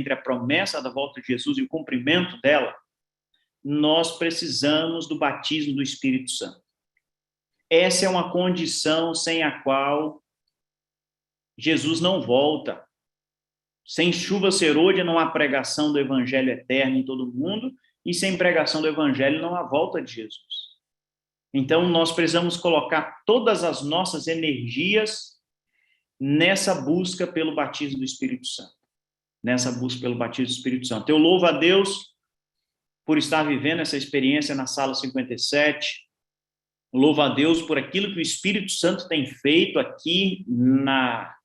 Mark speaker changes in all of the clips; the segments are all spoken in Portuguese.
Speaker 1: entre a promessa da volta de Jesus e o cumprimento dela, nós precisamos do batismo do Espírito Santo. Essa é uma condição sem a qual Jesus não volta. Sem chuva serôdia não há pregação do evangelho eterno em todo mundo, e sem pregação do evangelho não há volta de Jesus. Então, nós precisamos colocar todas as nossas energias nessa busca pelo batismo do Espírito Santo. Nessa busca pelo batismo do Espírito Santo. Eu louvo a Deus por estar vivendo essa experiência na Sala 57. Louvo a Deus por aquilo que o Espírito Santo tem feito aqui na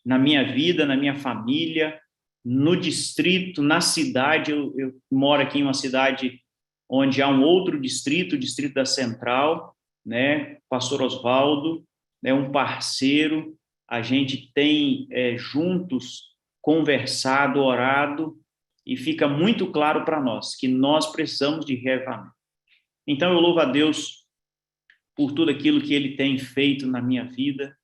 Speaker 1: minha vida, na minha família, no distrito, na cidade. Eu moro aqui em uma cidade onde há um outro distrito, o distrito da Central, né? Pastor Osvaldo é um parceiro, a gente tem juntos conversado, orado, e fica muito claro para nós que nós precisamos de reavivamento. Então, eu louvo a Deus por tudo aquilo que Ele tem feito na minha vida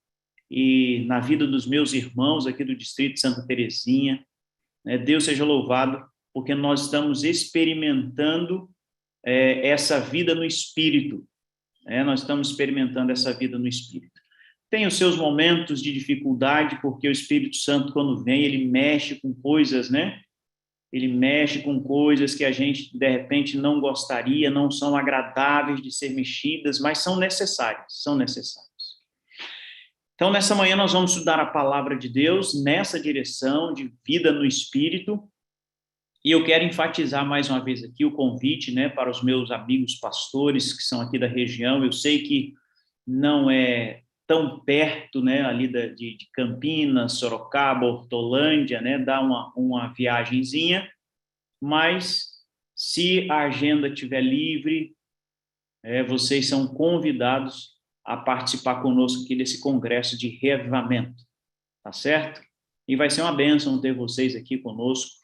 Speaker 1: e na vida dos meus irmãos aqui do Distrito de Santa Terezinha. Deus seja louvado, porque nós estamos experimentando essa vida no Espírito. Nós estamos experimentando essa vida no Espírito. Tem os seus momentos de dificuldade, porque o Espírito Santo, quando vem, ele mexe com coisas, né? Ele mexe com coisas que a gente, de repente, não gostaria, não são agradáveis de ser mexidas, mas são necessárias, são necessárias. Então, nessa manhã, nós vamos estudar a palavra de Deus nessa direção de vida no Espírito, e eu quero enfatizar mais uma vez aqui o convite, né, para os meus amigos pastores que são aqui da região. Eu sei que não é tão perto, né, ali de Campinas, Sorocaba, Hortolândia, né, dá uma viagenzinha, mas se a agenda estiver livre, vocês são convidados a participar conosco aqui desse congresso de reavivamento, tá certo? E vai ser uma bênção ter vocês aqui conosco,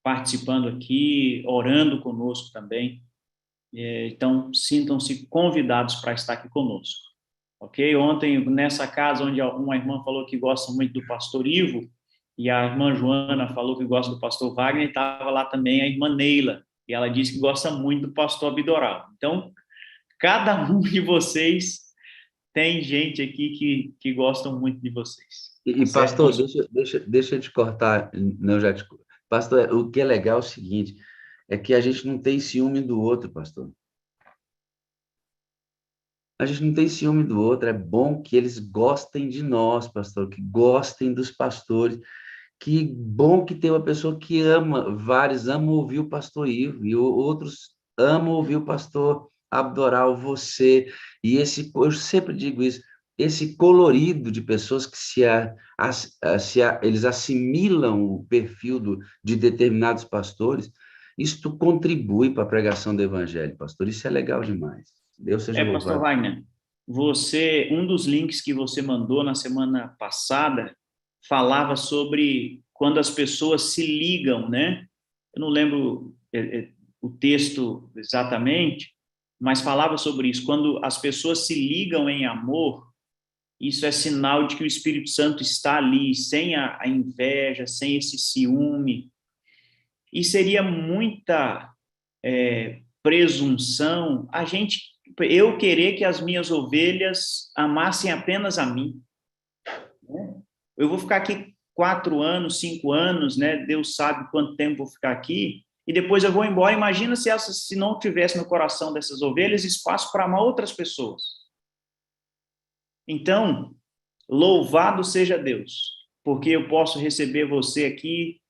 Speaker 1: participando aqui, orando conosco também. Então, sintam-se convidados para estar aqui conosco, ok? Ontem, nessa casa onde uma irmã falou que gosta muito do pastor Ivo, e a irmã Joana falou que gosta do pastor Wagner, estava lá também a irmã Neila, e ela disse que gosta muito do pastor Abidoral. Então, cada um de vocês tem gente aqui que gostam muito de vocês.
Speaker 2: E pastor, deixa eu te cortar, não, pastor, o que é legal é o seguinte, é que a gente não tem ciúme do outro, pastor. A gente não tem ciúme do outro, é bom que eles gostem de nós, pastor, que gostem dos pastores. Que bom que tem uma pessoa que ama, vários amam ouvir o pastor Ivo, e outros amam ouvir o pastor Abdoral, você, e eu sempre digo isso, esse colorido de pessoas que eles assimilam o perfil de determinados pastores, isto contribui para a pregação do evangelho, pastor, isso é legal demais. Deus seja louvado.
Speaker 1: Pastor Wagner, um dos links que você mandou na semana passada falava sobre quando as pessoas se ligam, né? Eu não lembro o texto exatamente, mas falava sobre isso. Quando as pessoas se ligam em amor, isso é sinal de que o Espírito Santo está ali, sem a inveja, sem esse ciúme. E seria muita presunção eu querer que as minhas ovelhas amassem apenas a mim. Eu vou ficar aqui 4 anos, 5 anos, né? Deus sabe quanto tempo vou ficar aqui, e depois eu vou embora. Imagina se não tivesse no coração dessas ovelhas espaço para amar outras pessoas. Então, louvado seja Deus, porque eu posso receber você aqui,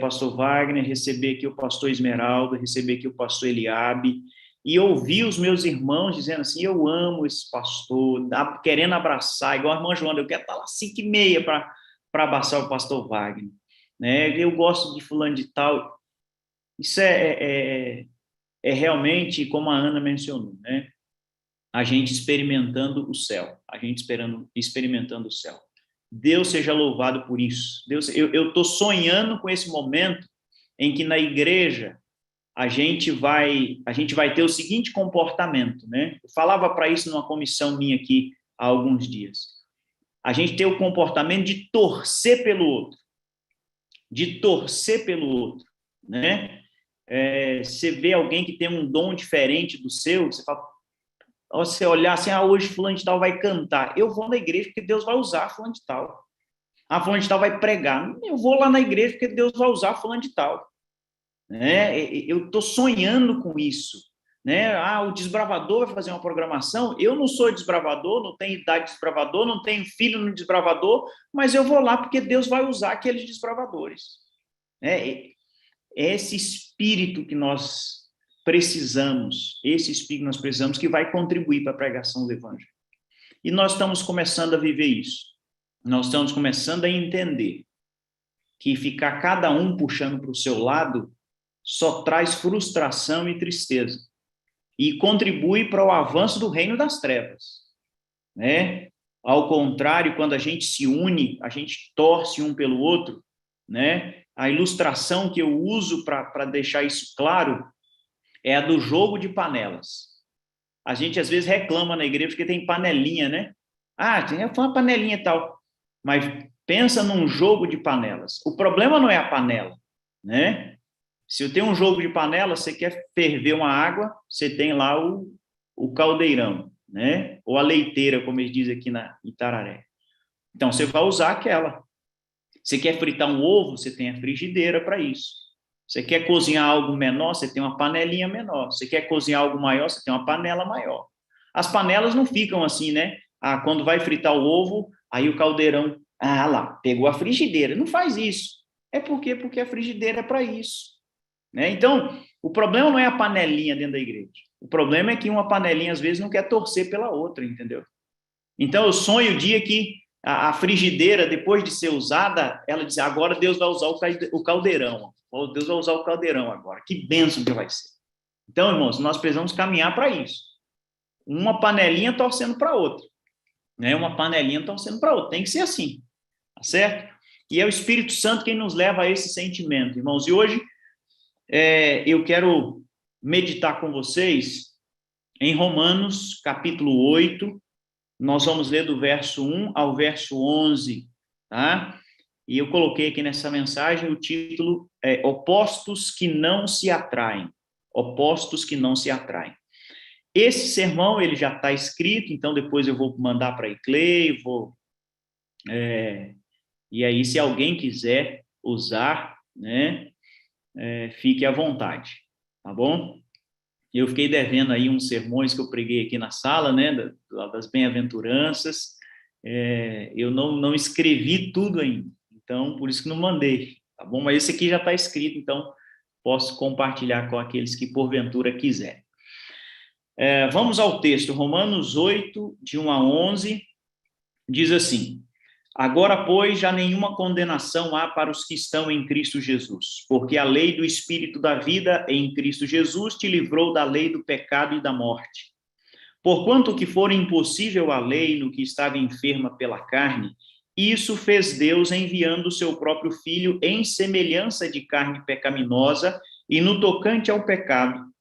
Speaker 1: pastor Wagner, receber aqui o pastor Esmeralda, receber aqui o pastor Eliabe, e ouvir os meus irmãos dizendo assim, eu amo esse pastor, querendo abraçar, igual a irmã Joana, eu quero estar lá 5h30 para abraçar o pastor Wagner, né? Eu gosto de fulano de tal. Isso é realmente, como a Ana mencionou, né? A gente experimentando o céu, a gente experimentando o céu. Deus seja louvado por isso. Eu estou sonhando com esse momento em que na igreja a gente vai ter o seguinte comportamento, né? Eu falava para isso numa comissão minha aqui há alguns dias. A gente tem o comportamento de torcer pelo outro. de torcer pelo outro, né? Você vê alguém que tem um dom diferente do seu, você fala, você olhar assim, hoje fulano de tal vai cantar, eu vou na igreja porque Deus vai usar fulano de tal. Fulano de tal vai pregar, eu vou lá na igreja porque Deus vai usar fulano de tal. Né? Eu estou sonhando com isso. Né? O desbravador vai fazer uma programação, eu não sou desbravador, não tenho idade de desbravador, não tenho filho no desbravador, mas eu vou lá porque Deus vai usar aqueles desbravadores. É esse espírito que nós precisamos, que vai contribuir para a pregação do evangelho. E nós estamos começando a viver isso. Nós estamos começando a entender que ficar cada um puxando para o seu lado só traz frustração e tristeza e contribui para o avanço do reino das trevas, né? Ao contrário, quando a gente se une, a gente torce um pelo outro, né? A ilustração que eu uso para deixar isso claro é a do jogo de panelas. A gente às vezes reclama na igreja porque tem panelinha, né? Tem uma panelinha e tal, mas pensa num jogo de panelas. O problema não é a panela, né? Se eu tenho um jogo de panela, você quer ferver uma água, você tem lá o caldeirão, né? Ou a leiteira, como eles dizem aqui em Itararé. Então, você vai usar aquela. Você quer fritar um ovo, você tem a frigideira para isso. Você quer cozinhar algo menor, você tem uma panelinha menor. Você quer cozinhar algo maior, você tem uma panela maior. As panelas não ficam assim, né? Quando vai fritar o ovo, aí o caldeirão, lá, pegou a frigideira. Não faz isso. Porque a frigideira é para isso. Né? Então, o problema não é a panelinha dentro da igreja. O problema é que uma panelinha, às vezes, não quer torcer pela outra, entendeu? Então, eu sonho o dia que a frigideira, depois de ser usada, ela diz, agora Deus vai usar o caldeirão. Deus vai usar o caldeirão agora. Que bênção que vai ser. Então, irmãos, nós precisamos caminhar para isso. Uma panelinha torcendo para outra. Né? Uma panelinha torcendo para outra. Tem que ser assim. Tá certo? E é o Espírito Santo quem nos leva a esse sentimento, irmãos. E hoje, eu quero meditar com vocês em Romanos, capítulo 8, nós vamos ler do verso 1 ao verso 11, tá? E eu coloquei aqui nessa mensagem o título Opostos que não se atraem. Opostos que não se atraem. Esse sermão, ele já está escrito, então depois eu vou mandar para a Iclei, e aí se alguém quiser usar, né, fique à vontade, tá bom? Eu fiquei devendo aí uns sermões que eu preguei aqui na sala, né, das bem-aventuranças. Eu não escrevi tudo ainda, então por isso que não mandei, tá bom? Mas esse aqui já está escrito, então posso compartilhar com aqueles que porventura quiserem. Vamos ao texto, Romanos 8, de 1 a 11, diz assim: Agora, pois, já nenhuma condenação há para os que estão em Cristo Jesus, porque a lei do Espírito da vida em Cristo Jesus te livrou da lei do pecado e da morte. Porquanto que for impossível a lei no que estava enferma pela carne, isso fez Deus enviando o seu próprio Filho em semelhança de carne pecaminosa e no tocante ao pecado.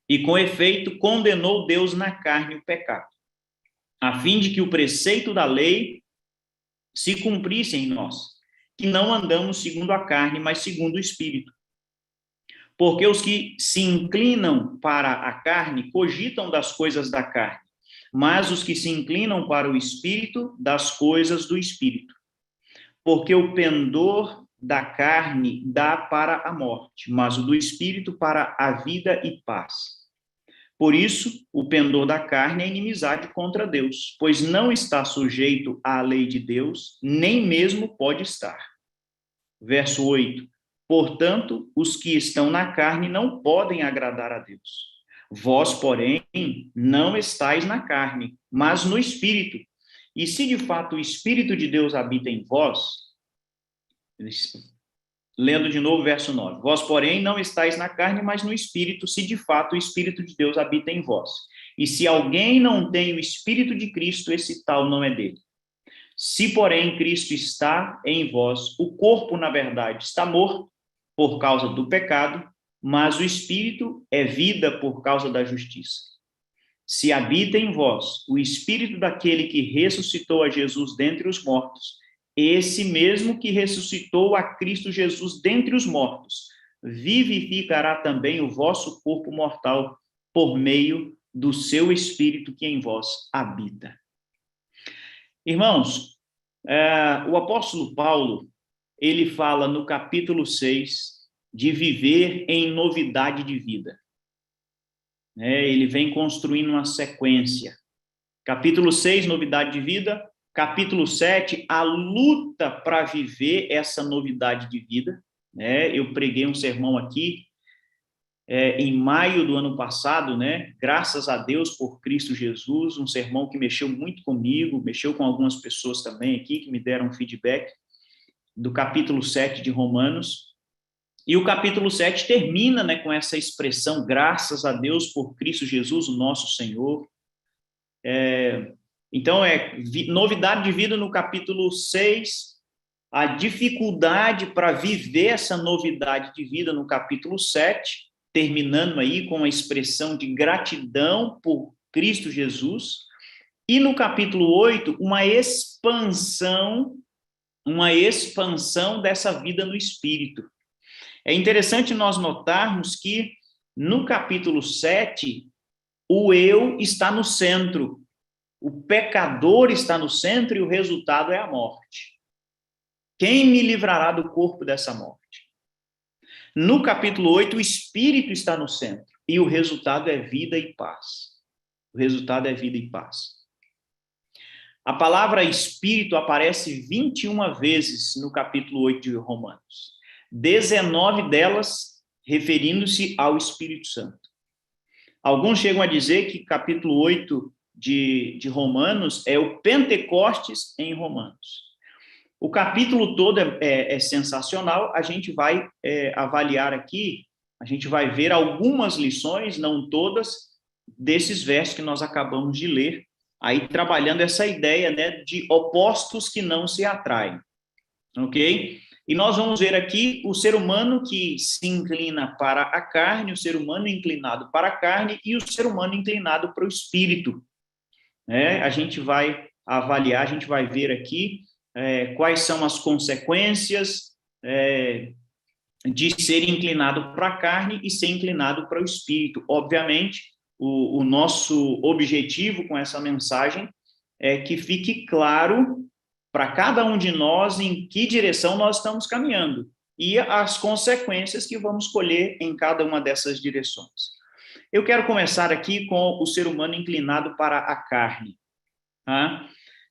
Speaker 1: E com efeito condenou Deus na carne o pecado, a fim de que o preceito da lei se cumprisse em nós, que não andamos segundo a carne, mas segundo o Espírito. Porque os que se inclinam para a carne cogitam das coisas da carne, mas os que se inclinam para o Espírito, das coisas do Espírito. Porque o pendor da carne dá para a morte, mas o do Espírito para a vida e paz. Por isso, o pendor da carne é inimizade contra Deus, pois não está sujeito à lei de Deus, nem mesmo pode estar. Verso 8. Portanto, os que estão na carne não podem agradar a Deus. Vós, porém, não estáis na carne, mas no Espírito. E se de fato o Espírito de Deus habita em vós, lendo de novo o verso 9. Vós, porém, não estáis na carne, mas no Espírito, se de fato o Espírito de Deus habita em vós. E se alguém não tem o Espírito de Cristo, esse tal não é dele. Se, porém, Cristo está em vós, o corpo, na verdade, está morto por causa do pecado, mas o Espírito é vida por causa da justiça. Se habita em vós o Espírito daquele que ressuscitou a Jesus dentre os mortos, esse mesmo que ressuscitou a Cristo Jesus dentre os mortos, vivificará também o vosso corpo mortal por meio do seu Espírito que em vós habita. Irmãos, o apóstolo Paulo, ele fala no capítulo 6 de viver em novidade de vida. Ele vem construindo uma sequência. Capítulo 6, novidade de vida. Capítulo 7, a luta para viver essa novidade de vida. Eu preguei um sermão aqui em maio do ano passado, graças a Deus por Cristo Jesus, um sermão que mexeu muito comigo, mexeu com algumas pessoas também aqui, que me deram feedback, do capítulo 7 de Romanos. E o capítulo 7 termina com essa expressão, graças a Deus por Cristo Jesus, o nosso Senhor. Então, novidade de vida no capítulo 6, a dificuldade para viver essa novidade de vida no capítulo 7, terminando aí com a expressão de gratidão por Cristo Jesus, e no capítulo 8, uma expansão dessa vida no Espírito. É interessante nós notarmos que no capítulo 7, o eu está no centro, o pecador está no centro e o resultado é a morte. Quem me livrará do corpo dessa morte? No capítulo 8, o Espírito está no centro e o resultado é vida e paz. O resultado é vida e paz. A palavra Espírito aparece 21 vezes no capítulo 8 de Romanos. 19 delas referindo-se ao Espírito Santo. Alguns chegam a dizer que capítulo 8 de Romanos é o Pentecostes em Romanos. O capítulo todo é sensacional, a gente vai avaliar aqui, a gente vai ver algumas lições, não todas, desses versos que nós acabamos de ler, aí trabalhando essa ideia de opostos que não se atraem, ok? E nós vamos ver aqui o ser humano que se inclina para a carne, o ser humano inclinado para a carne e o ser humano inclinado para o espírito. A gente vai avaliar, a gente vai ver aqui quais são as consequências de ser inclinado para a carne e ser inclinado para o espírito. Obviamente, o nosso objetivo com essa mensagem é que fique claro para cada um de nós em que direção nós estamos caminhando e as consequências que vamos colher em cada uma dessas direções. Eu quero começar aqui com o ser humano inclinado para a carne. Tá?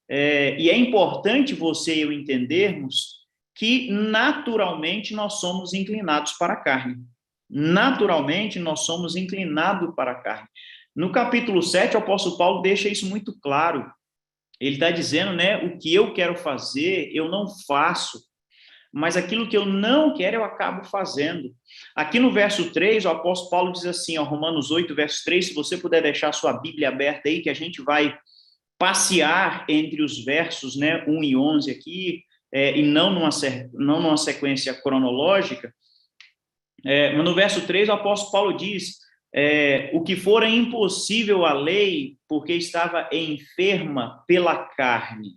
Speaker 1: E é importante você e eu entendermos que naturalmente nós somos inclinados para a carne. Naturalmente nós somos inclinados para a carne. No capítulo 7, o apóstolo Paulo deixa isso muito claro. Ele está dizendo, o que eu quero fazer, eu não faço, mas aquilo que eu não quero, eu acabo fazendo. Aqui no verso 3, o apóstolo Paulo diz assim, Romanos 8, verso 3, se você puder deixar a sua Bíblia aberta aí, que a gente vai passear entre os versos 1 e 11 aqui, e não numa sequência cronológica, mas no verso 3, o apóstolo Paulo diz, o que fora impossível à lei, porque estava enferma pela carne.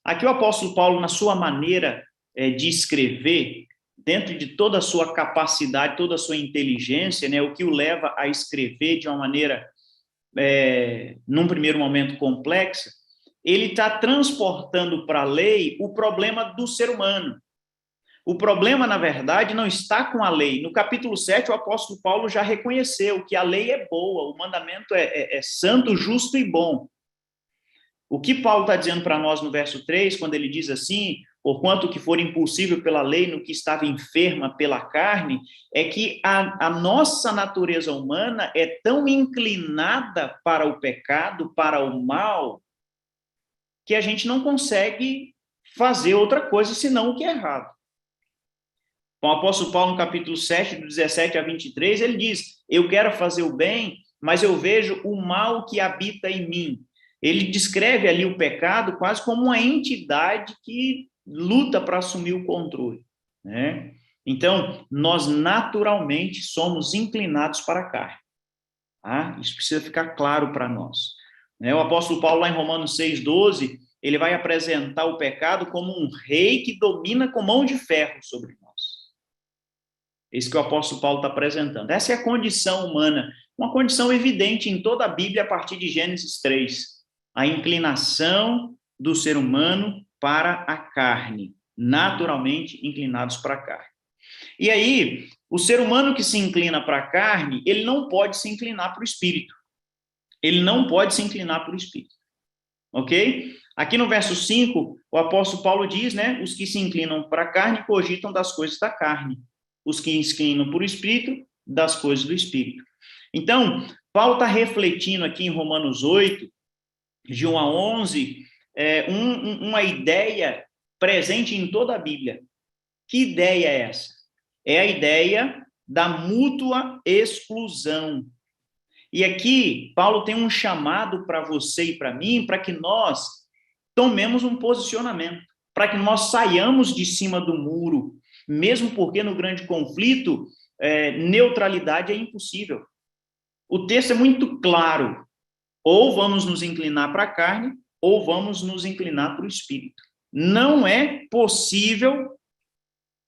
Speaker 1: Aqui o apóstolo Paulo, na sua maneira de escrever, dentro de toda a sua capacidade, toda a sua inteligência, o que o leva a escrever de uma maneira, num primeiro momento, complexa, ele está transportando para a lei o problema do ser humano. O problema, na verdade, não está com a lei. No capítulo 7, o apóstolo Paulo já reconheceu que a lei é boa, o mandamento é santo, justo e bom. O que Paulo está dizendo para nós no verso 3, quando ele diz assim, porquanto que for impossível pela lei no que estava enferma pela carne, é que a nossa natureza humana é tão inclinada para o pecado, para o mal, que a gente não consegue fazer outra coisa senão o que é errado. O apóstolo Paulo, no capítulo 7, do 17 a 23, ele diz, eu quero fazer o bem, mas eu vejo o mal que habita em mim. Ele descreve ali o pecado quase como uma entidade que luta para assumir o controle. Então, nós naturalmente somos inclinados para a carne. Tá? Isso precisa ficar claro para nós. O apóstolo Paulo, lá em Romanos 6, 12, ele vai apresentar o pecado como um rei que domina com mão de ferro sobre nós. Isso que o apóstolo Paulo está apresentando. Essa é a condição humana, uma condição evidente em toda a Bíblia a partir de Gênesis 3. A inclinação do ser humano para a carne, naturalmente inclinados para a carne. E aí, o ser humano que se inclina para a carne, ele não pode se inclinar para o espírito. Ele não pode se inclinar para o espírito. Ok? Aqui no verso 5, o apóstolo Paulo diz, né? Os que se inclinam para a carne cogitam das coisas da carne. Os que se inclinam para o espírito, das coisas do espírito. Então, Paulo está refletindo aqui em Romanos 8, de 1 a 11, uma ideia presente em toda a Bíblia. Que ideia é essa? É a ideia da mútua exclusão. E aqui, Paulo tem um chamado para você e para mim, para que nós tomemos um posicionamento, para que nós saiamos de cima do muro, mesmo porque no grande conflito, neutralidade é impossível. O texto é muito claro. Ou vamos nos inclinar para a carne, ou vamos nos inclinar para o espírito. Não é possível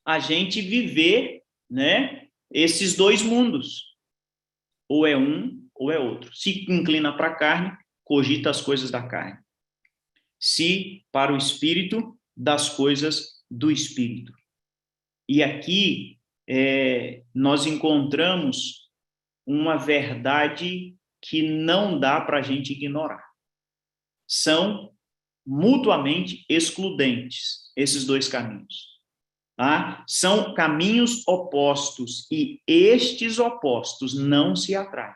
Speaker 1: a gente viver, né, esses dois mundos. Ou é um, ou é outro. Se inclina para a carne, cogita as coisas da carne. Se para o espírito, das coisas do espírito. E aqui nós encontramos uma verdade que não dá para a gente ignorar. São mutuamente excludentes esses dois caminhos. Tá? São caminhos opostos e estes opostos não se atraem.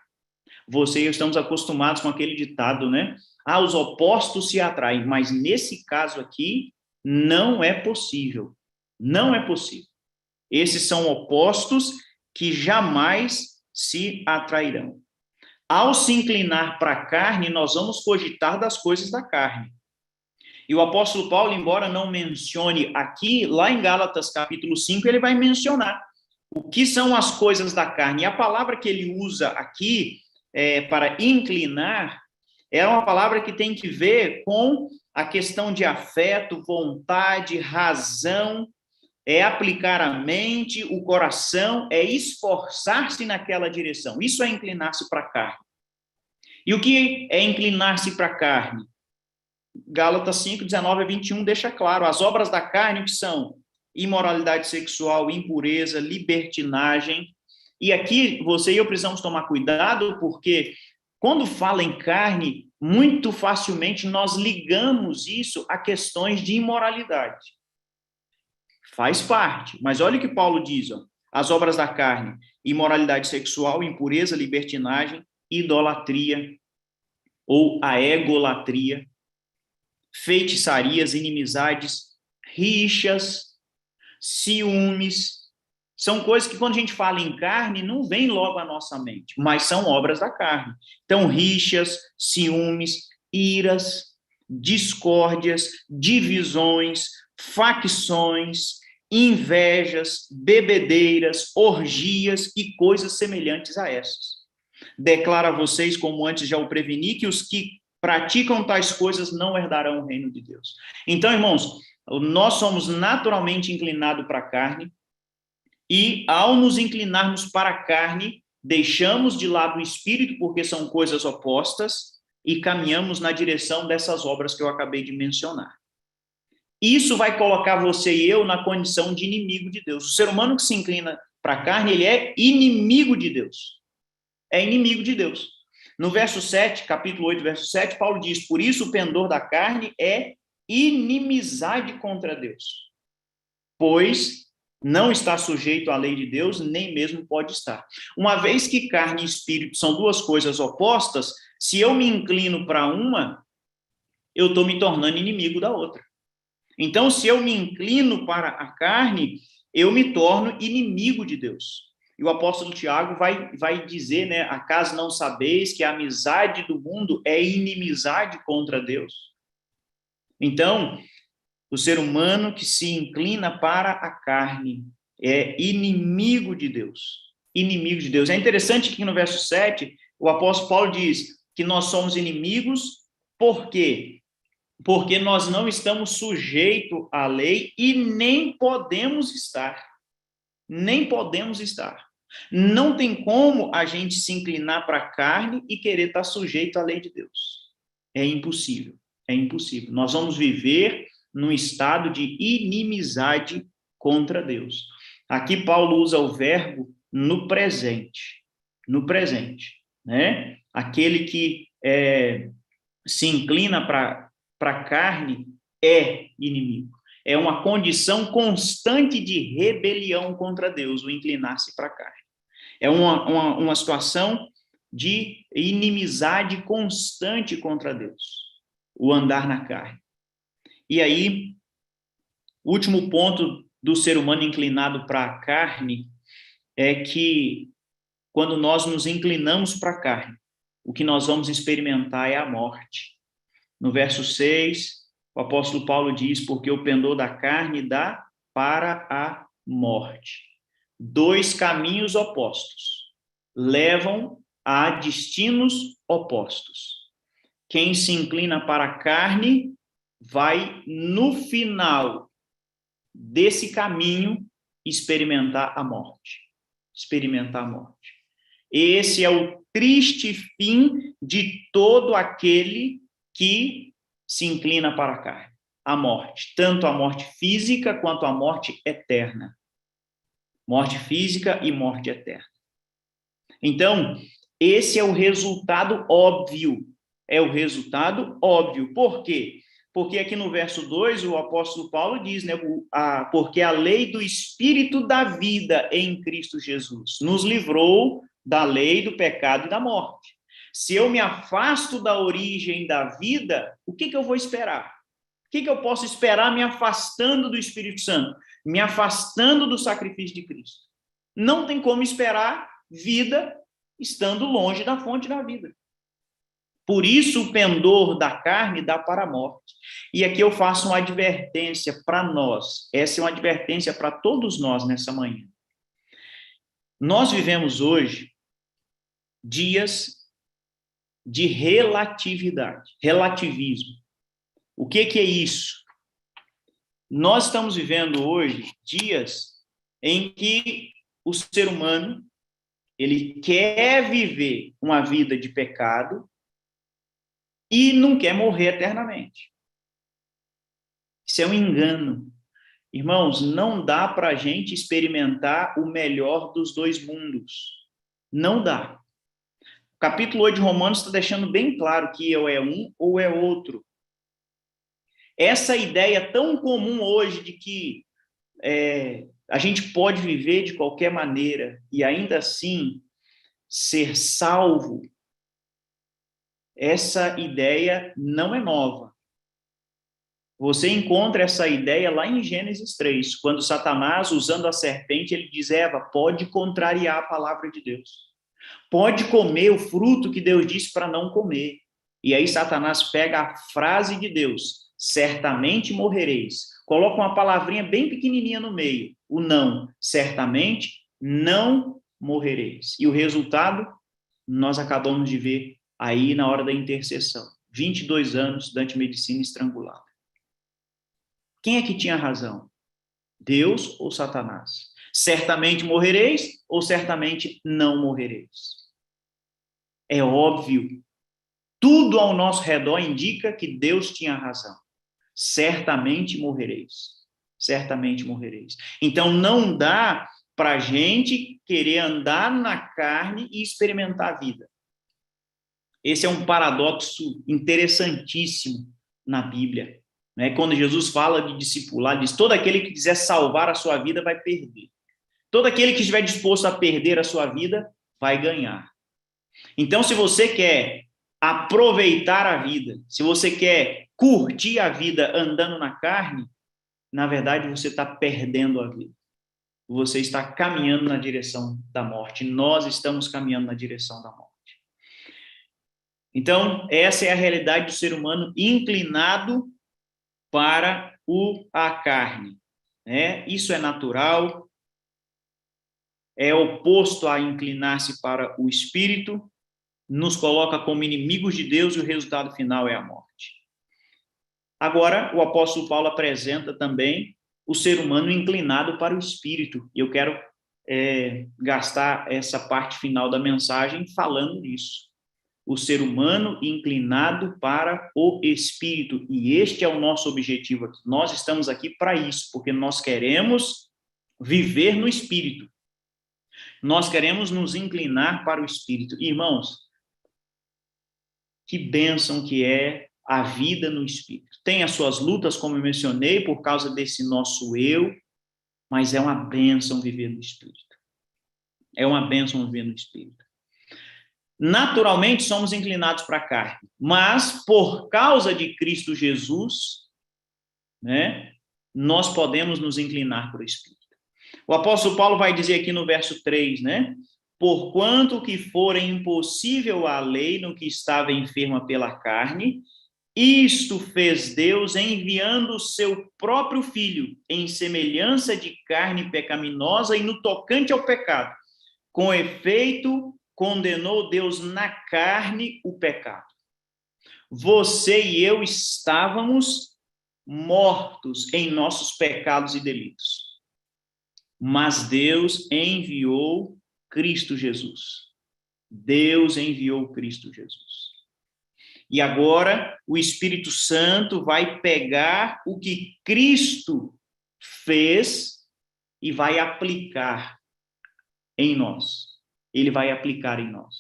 Speaker 1: Você e eu estamos acostumados com aquele ditado, né? Os opostos se atraem, mas nesse caso aqui não é possível. Não é possível. Esses são opostos que jamais se atrairão. Ao se inclinar para a carne, nós vamos cogitar das coisas da carne. E o apóstolo Paulo, embora não mencione aqui, lá em Gálatas capítulo 5, ele vai mencionar o que são as coisas da carne. E a palavra que ele usa aqui para inclinar é uma palavra que tem que ver com a questão de afeto, vontade, razão, é aplicar a mente, o coração, é esforçar-se naquela direção. Isso é inclinar-se para a carne. E o que é inclinar-se para a carne? Gálatas 5, 19 a 21 deixa claro. As obras da carne que são imoralidade sexual, impureza, libertinagem. E aqui você e eu precisamos tomar cuidado, porque quando fala em carne, muito facilmente nós ligamos isso a questões de imoralidade. Faz parte, mas olha o que Paulo diz, ó. As obras da carne, imoralidade sexual, impureza, libertinagem, idolatria, ou a egolatria, feitiçarias, inimizades, rixas, ciúmes, são coisas que quando a gente fala em carne, não vem logo à nossa mente, mas são obras da carne. Então, rixas, ciúmes, iras, discórdias, divisões, facções, invejas, bebedeiras, orgias e coisas semelhantes a essas. Declaro a vocês, como antes já o preveni, que os que praticam tais coisas não herdarão o reino de Deus. Então, irmãos, nós somos naturalmente inclinados para a carne e, ao nos inclinarmos para a carne, deixamos de lado o espírito, porque são coisas opostas, e caminhamos na direção dessas obras que eu acabei de mencionar. Isso vai colocar você e eu na condição de inimigo de Deus. O ser humano que se inclina para a carne, ele é inimigo de Deus. É inimigo de Deus. No verso 7, capítulo 8, verso 7, Paulo diz, por isso o pendor da carne é inimizade contra Deus, pois não está sujeito à lei de Deus, nem mesmo pode estar. Uma vez que carne e espírito são duas coisas opostas, se eu me inclino para uma, eu estou me tornando inimigo da outra. Então, se eu me inclino para a carne, eu me torno inimigo de Deus. E o apóstolo Tiago vai dizer, né, acaso não sabeis que a amizade do mundo é inimizade contra Deus? Então, o ser humano que se inclina para a carne é inimigo de Deus. Inimigo de Deus. É interessante que no verso 7, o apóstolo Paulo diz que nós somos inimigos, por quê? porque nós não estamos sujeitos à lei e nem podemos estar. Nem podemos estar. Não tem como a gente se inclinar para a carne e querer estar sujeito à lei de Deus. É impossível. É impossível. Nós vamos viver num estado de inimizade contra Deus. Aqui Paulo usa o verbo no presente. No presente, né? Aquele que se inclina para a carne é inimigo. É uma condição constante de rebelião contra Deus, o inclinar-se para a carne. É uma situação de inimizade constante contra Deus, o andar na carne. E aí, o último ponto do ser humano inclinado para a carne é que, quando nós nos inclinamos para a carne, o que nós vamos experimentar é a morte. No verso 6, o apóstolo Paulo diz, porque o pendor da carne dá para a morte. Dois caminhos opostos levam a destinos opostos. Quem se inclina para a carne vai, no final desse caminho, experimentar a morte. Experimentar a morte. Esse é o triste fim de todo aquele que se inclina para a carne, a morte, tanto a morte física quanto a morte eterna. Morte física e morte eterna. Então, esse é o resultado óbvio. É o resultado óbvio. Por quê? Porque aqui no verso 2, o apóstolo Paulo diz, né, porque a lei do Espírito da vida em Cristo Jesus nos livrou da lei do pecado e da morte. Se eu me afasto da origem da vida, o que eu vou esperar? O que eu posso esperar me afastando do Espírito Santo? Me afastando do sacrifício de Cristo? Não tem como esperar vida estando longe da fonte da vida. Por isso, o pendor da carne dá para a morte. E aqui eu faço uma advertência para nós. Essa é uma advertência para todos nós nessa manhã. Nós vivemos hoje dias de relatividade, relativismo. O que é isso? Nós estamos vivendo hoje dias em que o ser humano ele quer viver uma vida de pecado e não quer morrer eternamente. Isso é um engano. Irmãos, não dá para a gente experimentar o melhor dos dois mundos. Não dá. O capítulo 8 de Romanos está deixando bem claro que ou é um ou é outro. Essa ideia tão comum hoje de que a gente pode viver de qualquer maneira e ainda assim ser salvo, essa ideia não é nova. Você encontra essa ideia lá em Gênesis 3, quando Satanás, usando a serpente, ele diz, Eva, pode contrariar a palavra de Deus. Pode comer o fruto que Deus disse para não comer. E aí Satanás pega a frase de Deus, certamente morrereis. Coloca uma palavrinha bem pequenininha no meio, o não, certamente não morrereis. E o resultado, nós acabamos de ver aí na hora da intercessão. 22 anos, estudante de medicina estrangulado. Quem é que tinha razão? Deus ou Satanás? Certamente morrereis ou certamente não morrereis? É óbvio. Tudo ao nosso redor indica que Deus tinha razão. Certamente morrereis. Certamente morrereis. Então, não dá para a gente querer andar na carne e experimentar a vida. Esse é um paradoxo interessantíssimo na Bíblia. Né? Quando Jesus fala de discipular, diz, todo aquele que quiser salvar a sua vida vai perder. Todo aquele que estiver disposto a perder a sua vida vai ganhar. Então, se você quer aproveitar a vida, se você quer curtir a vida andando na carne, na verdade você está perdendo a vida. Você está caminhando na direção da morte. Nós estamos caminhando na direção da morte. Então, essa é a realidade do ser humano inclinado para a carne. Né? Isso é natural, é oposto a inclinar-se para o espírito, nos coloca como inimigos de Deus e o resultado final é a morte. Agora, o apóstolo Paulo apresenta também o ser humano inclinado para o espírito. E eu quero gastar essa parte final da mensagem falando nisso. O ser humano inclinado para o espírito. E este é o nosso objetivo aqui. Nós estamos aqui para isso, porque nós queremos viver no espírito. Nós queremos nos inclinar para o espírito. Irmãos, que bênção que é a vida no espírito. Tem as suas lutas, como eu mencionei, por causa desse nosso eu, mas é uma bênção viver no espírito. É uma bênção viver no espírito. Naturalmente, somos inclinados para a carne, mas por causa de Cristo Jesus, né, nós podemos nos inclinar para o espírito. O apóstolo Paulo vai dizer aqui no verso 3, né? Porquanto que fora impossível à lei no que estava enferma pela carne, isto fez Deus enviando o seu próprio Filho em semelhança de carne pecaminosa e no tocante ao pecado. Com efeito, condenou Deus na carne o pecado. Você e eu estávamos mortos em nossos pecados e delitos. Mas Deus enviou Cristo Jesus. Deus enviou Cristo Jesus. E agora o Espírito Santo vai pegar o que Cristo fez e vai aplicar em nós. Ele vai aplicar em nós.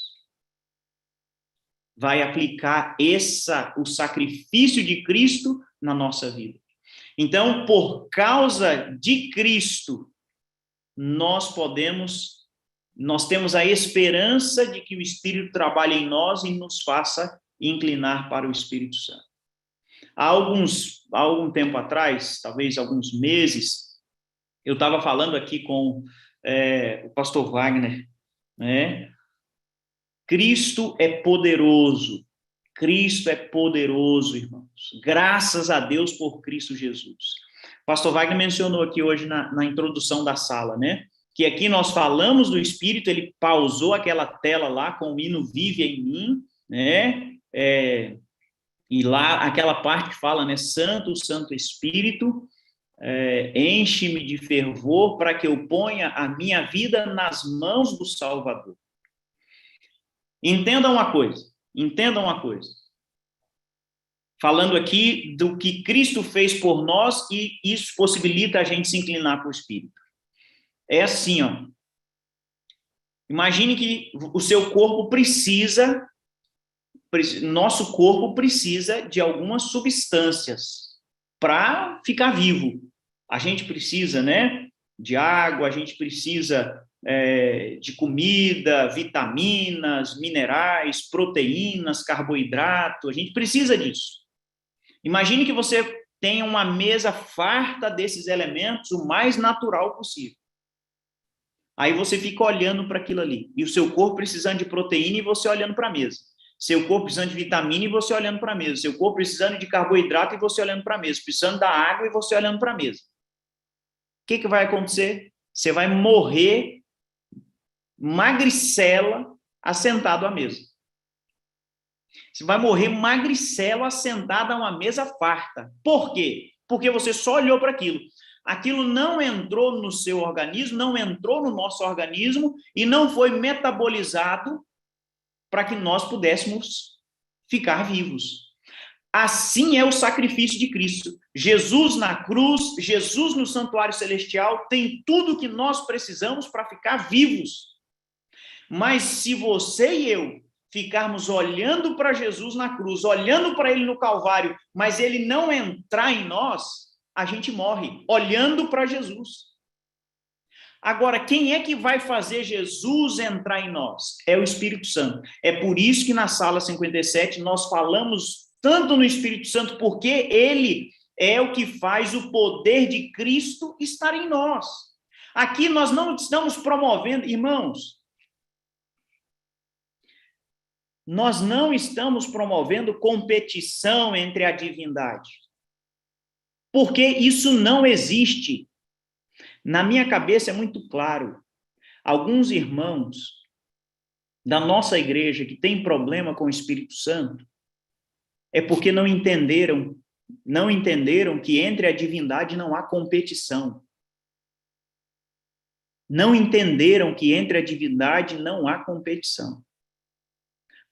Speaker 1: Vai aplicar o sacrifício de Cristo na nossa vida. Então, por causa de Cristo, nós temos a esperança de que o Espírito trabalhe em nós e nos faça inclinar para o Espírito Santo. Há algum tempo atrás, talvez alguns meses, eu estava falando aqui com o pastor Wagner, né? Cristo é poderoso. Cristo é poderoso, irmãos. Graças a Deus por Cristo Jesus. Pastor Wagner mencionou aqui hoje na introdução da sala, né? Que aqui nós falamos do Espírito, ele pausou aquela tela lá com o hino Vive em mim, né? E lá, aquela parte que fala, né? Santo, Santo Espírito, enche-me de fervor para que eu ponha a minha vida nas mãos do Salvador. Entendam uma coisa. Falando aqui do que Cristo fez por nós e isso possibilita a gente se inclinar para o Espírito. É assim, ó. Imagine que o seu corpo nosso corpo precisa de algumas substâncias para ficar vivo. A gente precisa, né, de água, a gente precisa de comida, vitaminas, minerais, proteínas, carboidrato, a gente precisa disso. Imagine que você tenha uma mesa farta desses elementos o mais natural possível. Aí você fica olhando para aquilo ali, e o seu corpo precisando de proteína e você olhando para a mesa. Seu corpo precisando de vitamina e você olhando para a mesa. Seu corpo precisando de carboidrato e você olhando para a mesa. Precisando da água e você olhando para a mesa. O que vai acontecer? Você vai morrer magricela assentado à mesa. Você vai morrer magricelo assentado a uma mesa farta. Por quê? Porque você só olhou para aquilo. Aquilo não entrou no seu organismo, não entrou no nosso organismo e não foi metabolizado para que nós pudéssemos ficar vivos. Assim é o sacrifício de Cristo. Jesus na cruz, Jesus no santuário celestial, tem tudo que nós precisamos para ficar vivos. Mas se você e eu ficarmos olhando para Jesus na cruz, olhando para ele no Calvário, mas ele não entrar em nós, a gente morre olhando para Jesus. Agora, quem é que vai fazer Jesus entrar em nós? É o Espírito Santo. É por isso que na sala 57 nós falamos tanto no Espírito Santo, porque ele é o que faz o poder de Cristo estar em nós. Aqui nós não estamos promovendo, irmãos, nós não estamos promovendo competição entre a divindade. Porque isso não existe. Na minha cabeça é muito claro. Alguns irmãos da nossa igreja que têm problema com o Espírito Santo é porque não entenderam não entenderam que entre a divindade não há competição. Não entenderam que entre a divindade não há competição.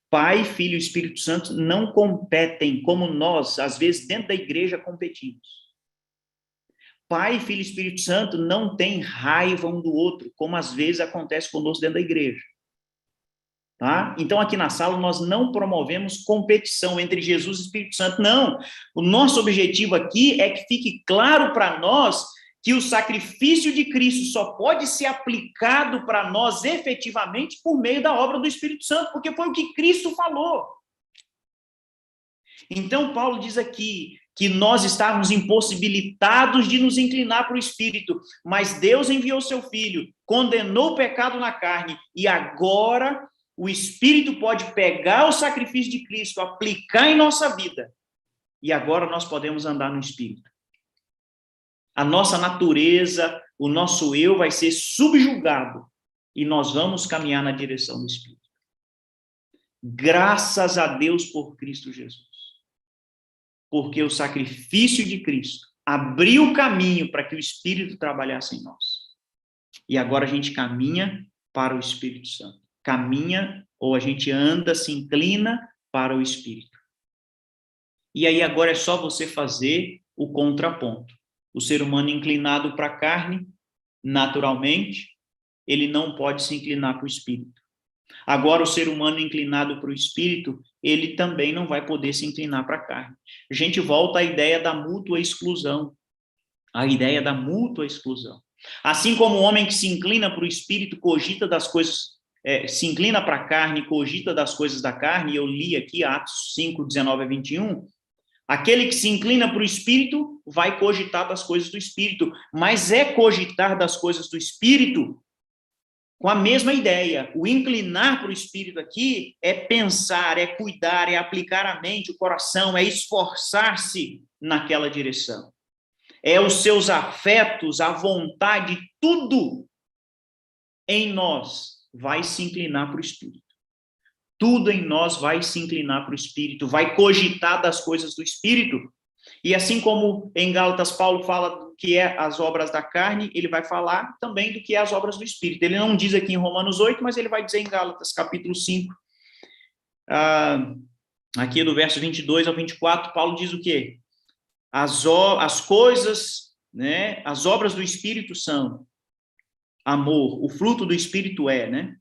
Speaker 1: Pai, Filho e Espírito Santo não competem como nós, às vezes, dentro da igreja, competimos. Pai, Filho e Espírito Santo não têm raiva um do outro, como às vezes acontece conosco dentro da igreja. Tá? Então, aqui na sala, nós não promovemos competição entre Jesus e Espírito Santo, não. O nosso objetivo aqui é que fique claro para nós que o sacrifício de Cristo só pode ser aplicado para nós efetivamente por meio da obra do Espírito Santo, porque foi o que Cristo falou. Então, Paulo diz aqui que nós estávamos impossibilitados de nos inclinar para o Espírito, mas Deus enviou seu Filho, condenou o pecado na carne, e agora o Espírito pode pegar o sacrifício de Cristo, aplicar em nossa vida, e agora nós podemos andar no Espírito. A nossa natureza, o nosso eu vai ser subjugado, e nós vamos caminhar na direção do Espírito. Graças a Deus por Cristo Jesus. Porque o sacrifício de Cristo abriu o caminho para que o Espírito trabalhasse em nós. E agora a gente caminha para o Espírito Santo. Caminha, ou a gente anda, se inclina para o Espírito. E aí agora é só você fazer o contraponto. O ser humano inclinado para a carne, naturalmente, ele não pode se inclinar para o Espírito. Agora, o ser humano inclinado para o Espírito, ele também não vai poder se inclinar para a carne. A gente volta à ideia da mútua exclusão. A ideia da mútua exclusão. Assim como o homem que se inclina para o Espírito cogita das coisas, se inclina para a carne, cogita das coisas da carne, eu li aqui Atos 5, 19 a 21, aquele que se inclina para o Espírito vai cogitar das coisas do Espírito, mas é cogitar das coisas do Espírito com a mesma ideia. O inclinar para o Espírito aqui é pensar, é cuidar, é aplicar a mente, o coração, é esforçar-se naquela direção. É os seus afetos, a vontade, tudo em nós vai se inclinar para o Espírito. Tudo em nós vai se inclinar para o Espírito, vai cogitar das coisas do Espírito. E assim como em Gálatas Paulo fala do que é as obras da carne, ele vai falar também do que é as obras do Espírito. Ele não diz aqui em Romanos 8, mas ele vai dizer em Gálatas capítulo 5, aqui do verso 22 ao 24, Paulo diz o quê? As coisas, né, as obras do Espírito são amor, o fruto do Espírito é, né?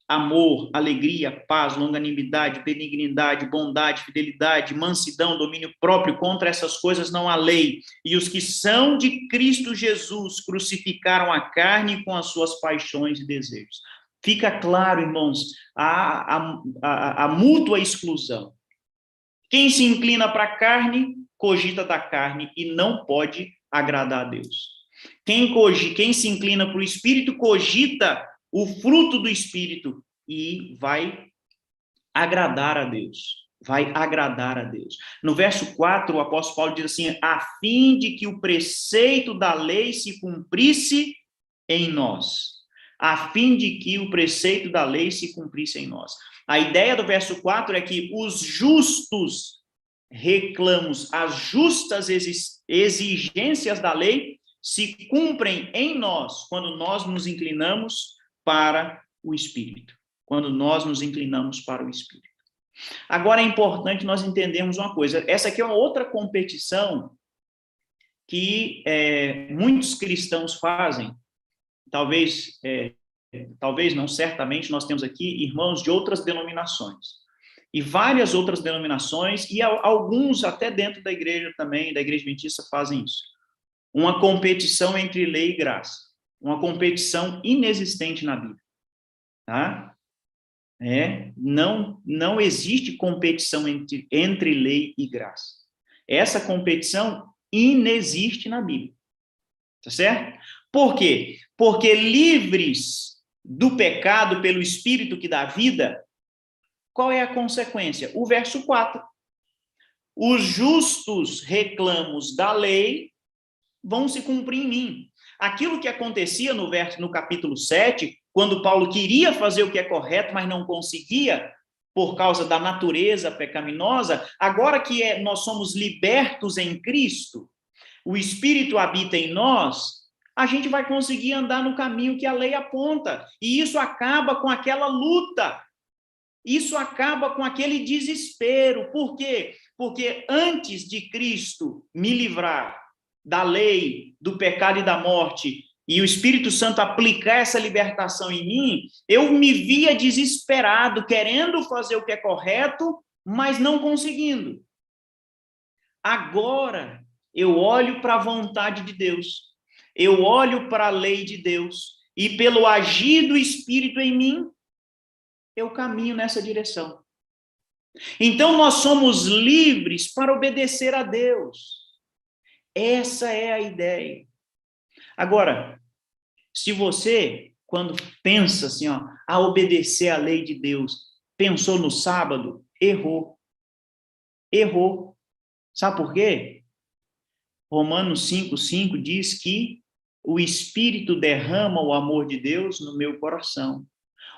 Speaker 1: Amor, alegria, paz, longanimidade, benignidade, bondade, fidelidade, mansidão, domínio próprio. Contra essas coisas não há lei. E os que são de Cristo Jesus crucificaram a carne com as suas paixões e desejos. Fica claro, irmãos, a mútua exclusão. Quem se inclina para a carne, cogita da carne e não pode agradar a Deus. Quem se inclina para o Espírito, cogita o fruto do Espírito e vai agradar a Deus. Vai agradar a Deus. No verso 4, o apóstolo Paulo diz assim, a fim de que o preceito da lei se cumprisse em nós. A fim de que o preceito da lei se cumprisse em nós. A ideia do verso 4 é que os justos reclamos, as justas exigências da lei se cumprem em nós, quando nós nos inclinamos para o Espírito. Quando nós nos inclinamos para o Espírito. Agora é importante nós entendermos uma coisa. Essa aqui é uma outra competição que muitos cristãos fazem. Talvez não, certamente nós temos aqui irmãos de outras denominações. E várias outras denominações, e alguns até dentro da igreja também, da igreja adventista, fazem isso. Uma competição entre lei e graça. Uma competição inexistente na Bíblia. Tá? Não existe competição entre lei e graça. Essa competição inexiste na Bíblia. Tá certo? Por quê? Porque livres do pecado pelo Espírito que dá vida, qual é a consequência? O verso 4. Os justos reclamos da lei vão se cumprir em mim. Aquilo que acontecia no capítulo 7, quando Paulo queria fazer o que é correto, mas não conseguia, por causa da natureza pecaminosa, agora que nós somos libertos em Cristo, o Espírito habita em nós, a gente vai conseguir andar no caminho que a lei aponta. E isso acaba com aquela luta. Isso acaba com aquele desespero. Por quê? Porque antes de Cristo me livrar da lei, do pecado e da morte, e o Espírito Santo aplicar essa libertação em mim, eu me via desesperado, querendo fazer o que é correto, mas não conseguindo. Agora, eu olho para a vontade de Deus, eu olho para a lei de Deus, e pelo agir do Espírito em mim, eu caminho nessa direção. Então, nós somos livres para obedecer a Deus. Essa é a ideia. Agora, se você, quando pensa assim, a obedecer a lei de Deus, pensou no sábado, errou. Errou. Sabe por quê? Romanos 5:5 diz que o Espírito derrama o amor de Deus no meu coração.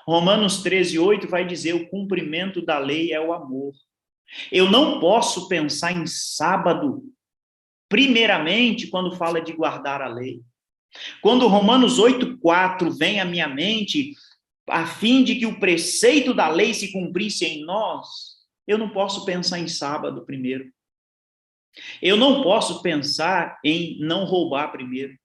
Speaker 1: Romanos 13:8 vai dizer: o cumprimento da lei é o amor. Eu não posso pensar em sábado, primeiramente, quando fala de guardar a lei. Quando Romanos 8:4 vem à minha mente, a fim de que o preceito da lei se cumprisse em nós, eu não posso pensar em sábado primeiro. Eu não posso pensar em não roubar primeiro.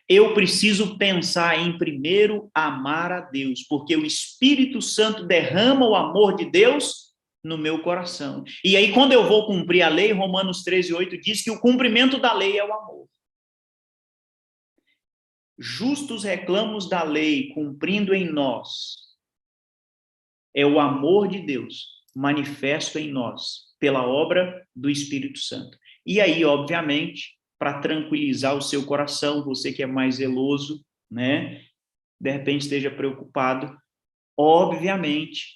Speaker 1: Eu preciso pensar em primeiro amar a Deus, porque o Espírito Santo derrama o amor de Deus no meu coração. E aí, quando eu vou cumprir a lei, Romanos 13:8 diz que o cumprimento da lei é o amor. Justos reclamos da lei, cumprindo em nós, é o amor de Deus manifesto em nós, pela obra do Espírito Santo. E aí, obviamente, para tranquilizar o seu coração, você que é mais zeloso, né? De repente esteja preocupado, obviamente,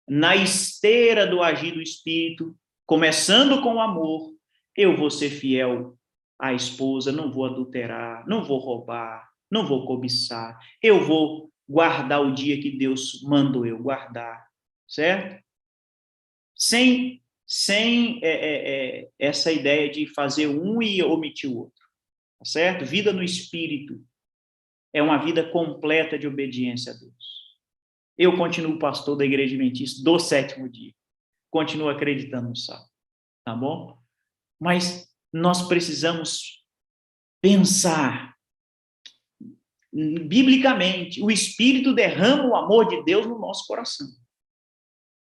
Speaker 1: na esteira do agir do Espírito, começando com o amor, eu vou ser fiel à esposa, não vou adulterar, não vou roubar, não vou cobiçar, eu vou guardar o dia que Deus mandou eu guardar, certo? Sem essa ideia de fazer um e omitir o outro, tá certo? Vida no Espírito é uma vida completa de obediência a Deus. Eu continuo pastor da Igreja Adventista do Sétimo Dia, continuo acreditando no sábado, tá bom? Mas nós precisamos pensar biblicamente, o Espírito derrama o amor de Deus no nosso coração.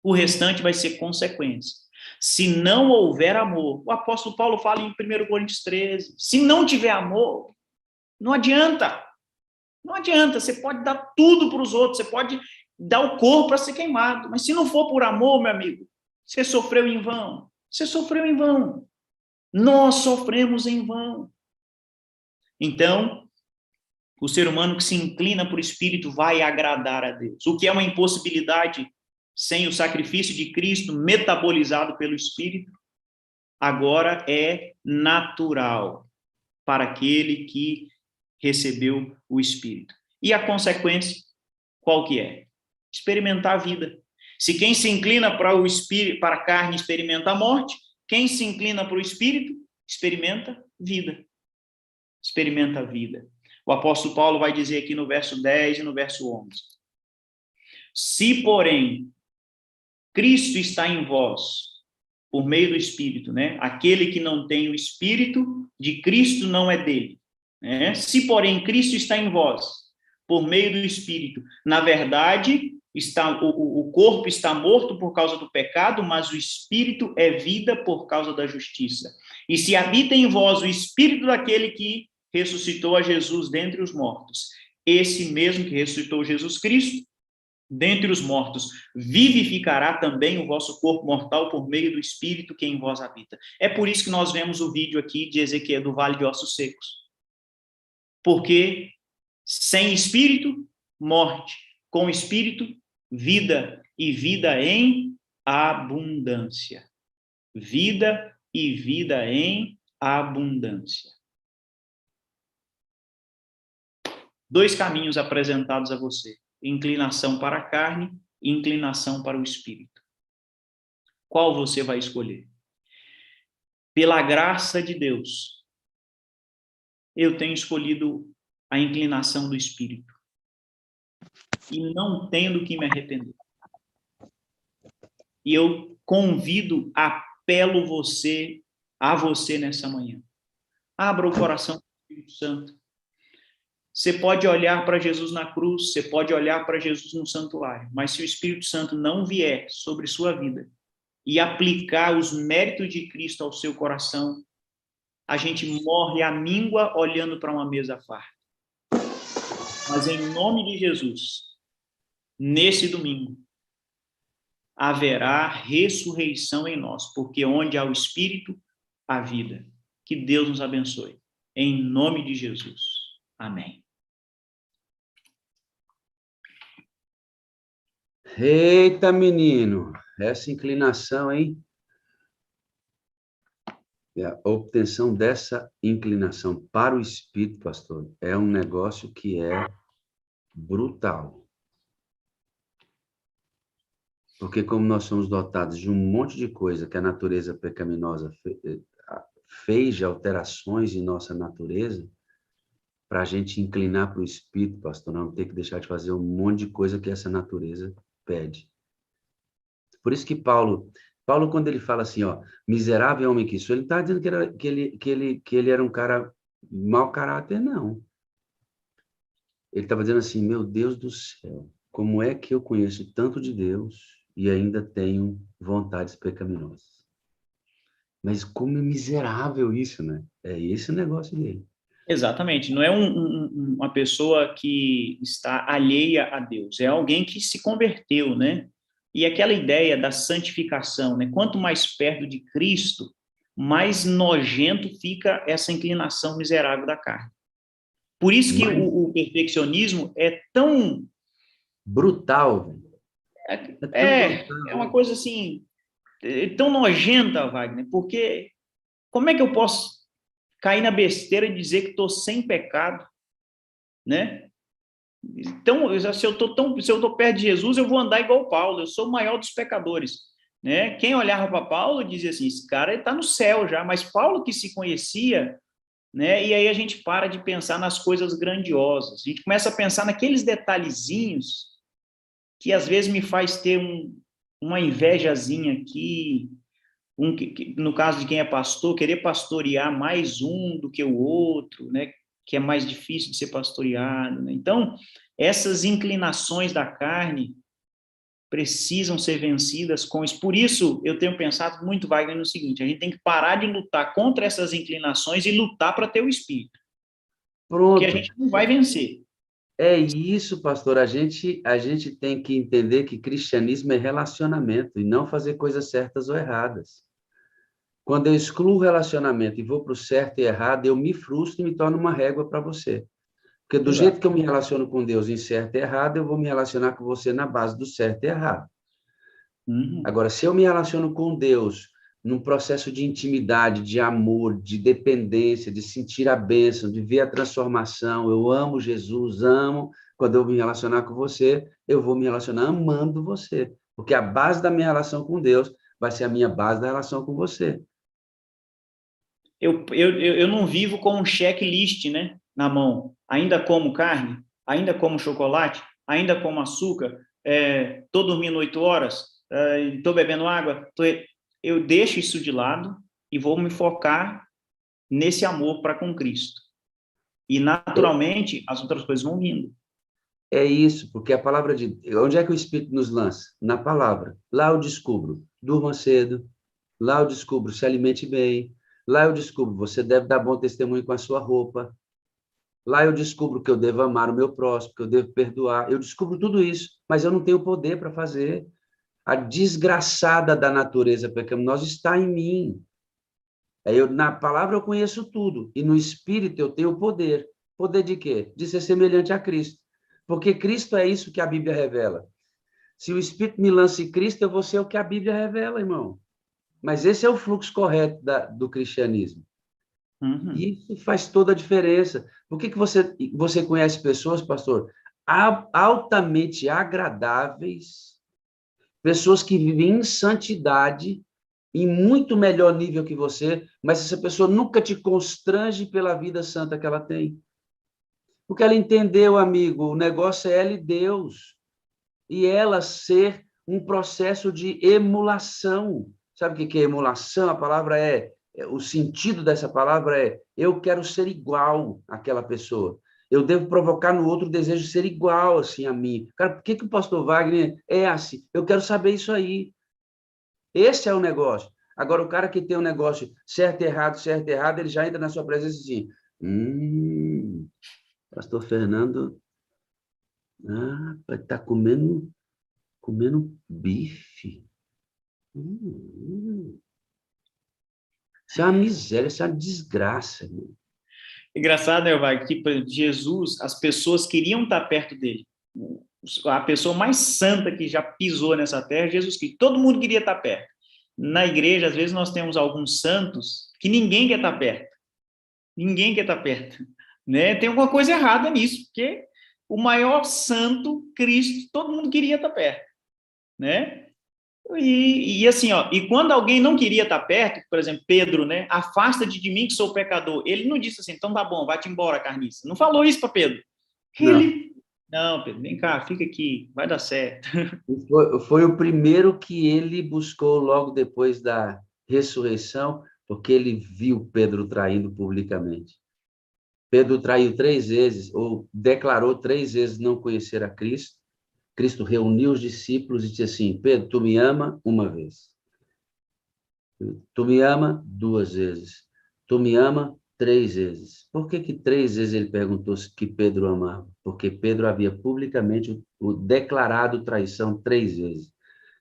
Speaker 1: O restante vai ser consequência. Se não houver amor, o apóstolo Paulo fala em 1 Coríntios 13, se não tiver amor, não adianta. Não adianta, você pode dar tudo para os outros, você pode dar o corpo para ser queimado, mas se não for por amor, meu amigo, você sofreu em vão. Você sofreu em vão. Nós sofremos em vão. Então, o ser humano que se inclina para o Espírito vai agradar a Deus. O que é uma impossibilidade sem o sacrifício de Cristo metabolizado pelo Espírito, agora é natural para aquele que recebeu o Espírito. E a consequência, qual que é? Experimentar a vida. Se quem se inclina para o Espírito, para a carne, experimenta a morte, quem se inclina para o Espírito, experimenta vida. Experimenta a vida. O apóstolo Paulo vai dizer aqui no verso 10 e no verso 11. Se, porém, Cristo está em vós, por meio do Espírito, né? Aquele que não tem o Espírito de Cristo não é dele. Né? Se, porém, Cristo está em vós, por meio do Espírito, na verdade, o corpo está morto por causa do pecado, mas o Espírito é vida por causa da justiça. E se habita em vós o Espírito daquele que ressuscitou a Jesus dentre os mortos, esse mesmo que ressuscitou Jesus Cristo dentre os mortos, vivificará também o vosso corpo mortal por meio do Espírito que em vós habita. É por isso que nós vemos o vídeo aqui de Ezequiel do Vale de Ossos Secos. Porque sem Espírito, morte. Com Espírito, vida. E vida em abundância. Vida e vida em abundância. 2 caminhos apresentados a você. Inclinação para a carne inclinação para o Espírito. Qual você vai escolher? Pela graça de Deus, eu tenho escolhido a inclinação do Espírito. E não tenho do que me arrepender. E eu convido, apelo a você nessa manhã. Abra o coração do Espírito Santo. Você pode olhar para Jesus na cruz, você pode olhar para Jesus no santuário, mas se o Espírito Santo não vier sobre sua vida e aplicar os méritos de Cristo ao seu coração, a gente morre à míngua olhando para uma mesa farta. Mas em nome de Jesus, nesse domingo, haverá ressurreição em nós, porque onde há o Espírito, há vida. Que Deus nos abençoe. Em nome de Jesus. Amém.
Speaker 2: Eita, menino, essa inclinação, hein? A obtenção dessa inclinação para o Espírito, pastor, é um negócio que é brutal. Porque como nós somos dotados de um monte de coisa que a natureza pecaminosa fez de alterações em nossa natureza, para a gente inclinar para o Espírito, pastor, não ter que deixar de fazer um monte de coisa que essa natureza pede. Por isso que Paulo, quando ele fala assim, ó, miserável homem que sou, ele está dizendo que ele era um cara mau caráter, não. Ele estava dizendo assim, meu Deus do céu, como é que eu conheço tanto de Deus e ainda tenho vontades pecaminosas? Mas como é miserável isso, né? É esse o negócio dele.
Speaker 1: Exatamente, não é uma pessoa que está alheia a Deus, é alguém que se converteu, né? E aquela ideia da santificação, né? Quanto mais perto de Cristo, mais nojento fica essa inclinação miserável da carne. Por isso que o perfeccionismo é tão...
Speaker 2: Brutal, velho.
Speaker 1: É uma coisa assim, tão nojenta, Wagner, porque como é que eu posso cair na besteira e dizer que estou sem pecado, né? Então, se eu estou perto de Jesus, eu vou andar igual Paulo, eu sou o maior dos pecadores, né? Quem olhava para Paulo dizia assim, esse cara está no céu já, mas Paulo que se conhecia, né? E aí a gente para de pensar nas coisas grandiosas, a gente começa a pensar naqueles detalhezinhos que às vezes me faz ter uma invejazinha aqui, no caso de quem é pastor, querer pastorear mais um do que o outro, né? Que é mais difícil de ser pastoreado, né? Então, essas inclinações da carne precisam ser vencidas com isso. Por isso, eu tenho pensado muito, Wagner, no seguinte, a gente tem que parar de lutar contra essas inclinações e lutar para ter o Espírito.
Speaker 2: Pronto.
Speaker 1: Porque a gente não vai vencer.
Speaker 2: É isso, pastor. A gente tem que entender que cristianismo é relacionamento e não fazer coisas certas ou erradas. Quando eu excluo o relacionamento e vou para o certo e errado, eu me frustro e me torno uma régua para você. Porque do jeito que eu me relaciono com Deus em certo e errado, eu vou me relacionar com você na base do certo e errado. Agora, se eu me relaciono com Deus num processo de intimidade, de amor, de dependência, de sentir a bênção, de ver a transformação, eu amo Jesus, amo, quando eu me relacionar com você, eu vou me relacionar amando você. Porque a base da minha relação com Deus vai ser a minha base da relação com você.
Speaker 1: Eu não vivo com um checklist, né, na mão. Ainda como carne, ainda como chocolate, ainda como açúcar, estou dormindo 8 horas, estou bebendo água. Eu deixo isso de lado e vou me focar nesse amor para com Cristo. E, naturalmente, as outras coisas vão vindo.
Speaker 2: É isso, porque a palavra de... Onde é que o Espírito nos lança? Na palavra. Lá eu descubro, durma cedo. Lá eu descubro, se alimente bem. Lá eu descubro, você deve dar bom testemunho com a sua roupa. Lá eu descubro que eu devo amar o meu próximo, que eu devo perdoar. Eu descubro tudo isso, mas eu não tenho poder para fazer. A desgraçada da natureza pecaminosa está em mim. Na palavra eu conheço tudo, e no Espírito eu tenho poder. Poder de quê? De ser semelhante a Cristo. Porque Cristo é isso que a Bíblia revela. Se o Espírito me lança em Cristo, eu vou ser o que a Bíblia revela, irmão. Mas esse é o fluxo correto do cristianismo. E isso faz toda a diferença. Por que você conhece pessoas, pastor, altamente agradáveis, pessoas que vivem em santidade, em muito melhor nível que você, mas essa pessoa nunca te constrange pela vida santa que ela tem. Porque ela entendeu, amigo, o negócio é ela e Deus. E ela ser um processo de emulação. Sabe o que é emulação? A palavra o sentido dessa palavra é, eu quero ser igual àquela pessoa. Eu devo provocar no outro o desejo de ser igual, assim, a mim. Cara, por que o pastor Wagner é assim? Eu quero saber isso aí. Esse é o negócio. Agora, o cara que tem um negócio certo, errado, ele já entra na sua presença assim, pastor Fernando, tá comendo bife. Isso é uma miséria, isso é uma desgraça. Meu.
Speaker 1: Engraçado, né, Wagner, que por exemplo, Jesus, as pessoas queriam estar perto dele. A pessoa mais santa que já pisou nessa terra, Jesus Cristo. Todo mundo queria estar perto. Na igreja, às vezes, nós temos alguns santos que ninguém quer estar perto. Ninguém quer estar perto. Né? Tem alguma coisa errada nisso, porque o maior santo, Cristo, todo mundo queria estar perto. Né? E assim, ó, e quando alguém não queria estar perto, por exemplo, Pedro, né? Afasta-te de mim que sou pecador. Ele não disse assim, então tá bom, vai-te embora, carniça. Não falou isso para Pedro.
Speaker 2: Não.
Speaker 1: Ele, não, Pedro, vem cá, fica aqui, vai dar certo.
Speaker 2: Foi o primeiro que ele buscou logo depois da ressurreição, porque ele viu Pedro traindo publicamente. Pedro traiu 3 vezes, ou declarou 3 vezes não conhecer a Cristo. Cristo reuniu os discípulos e disse assim, Pedro, tu me ama 1 vez. Tu me ama 2 vezes. Tu me ama 3 vezes. Por que 3 vezes ele perguntou se que Pedro amava? Porque Pedro havia publicamente o declarado traição 3 vezes.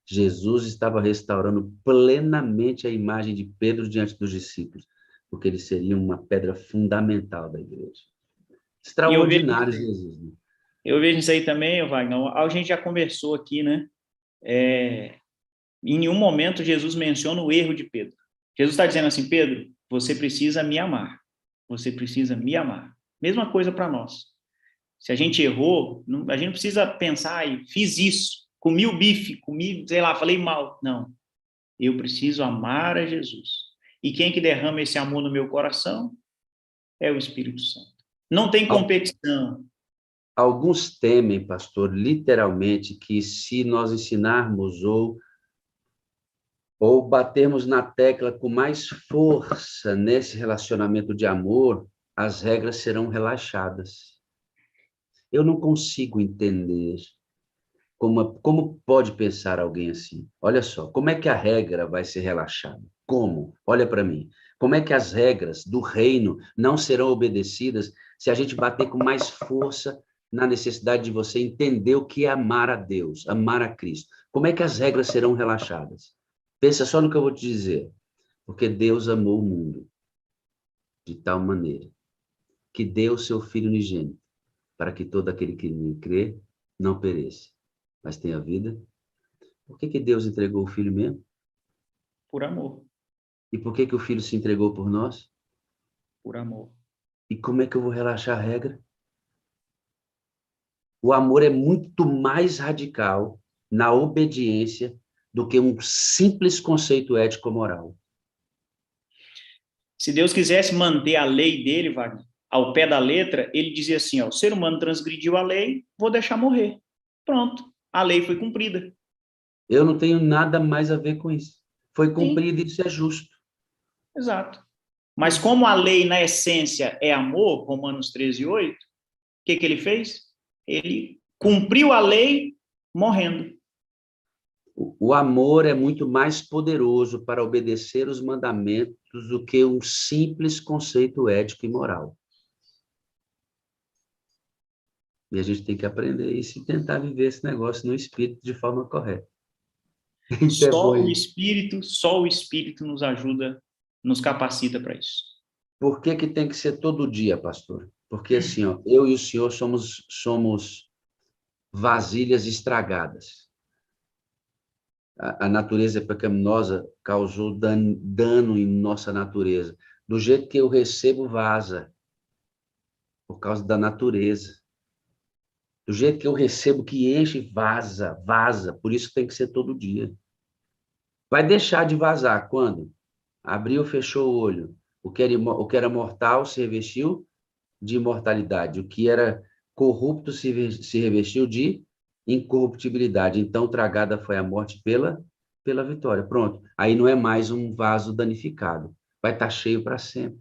Speaker 2: Jesus estava restaurando plenamente a imagem de Pedro diante dos discípulos, porque ele seria uma pedra fundamental da igreja.
Speaker 1: E
Speaker 2: Extraordinário Jesus. Né?
Speaker 1: eu vejo isso aí também, Wagner. A gente já conversou aqui, né? Em nenhum momento Jesus menciona o erro de Pedro. Jesus está dizendo assim, Pedro, você precisa me amar. Você precisa me amar. Mesma coisa para nós. Se a gente errou, a gente não precisa pensar, fiz isso, comi o bife, sei lá, falei mal. Não. Eu preciso amar a Jesus. E quem que derrama esse amor no meu coração é o Espírito Santo. Não tem competição.
Speaker 2: Alguns temem, pastor, literalmente, que se nós ensinarmos ou batermos na tecla com mais força nesse relacionamento de amor, as regras serão relaxadas. Eu não consigo entender como pode pensar alguém assim. Olha só, como é que a regra vai ser relaxada? Como? Olha para mim. Como é que as regras do reino não serão obedecidas se a gente bater com mais força na necessidade de você entender o que é amar a Deus, amar a Cristo? Como é que as regras serão relaxadas? Pensa só no que eu vou te dizer. Porque Deus amou o mundo de tal maneira que deu o seu Filho unigênito para que todo aquele que nele crê não pereça, mas tenha vida. Por que Deus entregou o Filho mesmo?
Speaker 1: Por amor.
Speaker 2: E por que o Filho se entregou por nós?
Speaker 1: Por amor.
Speaker 2: E como é que eu vou relaxar a regra? O amor é muito mais radical na obediência do que um simples conceito ético-moral.
Speaker 1: Se Deus quisesse manter a lei dele, Wagner, ao pé da letra, ele dizia assim, ó, o ser humano transgrediu a lei, vou deixar morrer. Pronto, a lei foi cumprida.
Speaker 2: Eu não tenho nada mais a ver com isso. Foi
Speaker 1: Sim,
Speaker 2: cumprido e isso é justo.
Speaker 1: exato. Mas como a lei, na essência, é amor, Romanos 13:8, o que ele fez? Ele cumpriu a lei morrendo.
Speaker 2: O amor é muito mais poderoso para obedecer os mandamentos do que um simples conceito ético e moral. E a gente tem que aprender isso e tentar viver esse negócio no espírito de forma correta. Isso é bom.
Speaker 1: Só o Espírito nos ajuda, nos capacita para isso.
Speaker 2: Por que tem que ser todo dia, pastor? Porque assim, ó, eu e o senhor somos vasilhas estragadas. A natureza pecaminosa causou dano em nossa natureza. Do jeito que eu recebo, vaza. Por causa da natureza. Do jeito que eu recebo, que enche, vaza, vaza. Por isso tem que ser todo dia. Vai deixar de vazar quando? Abriu, fechou o olho. O que era mortal se revestiu de imortalidade. O que era corrupto se revestiu de incorruptibilidade. Então, tragada foi a morte pela vitória. Pronto. Aí não é mais um vaso danificado. Vai estar cheio para sempre.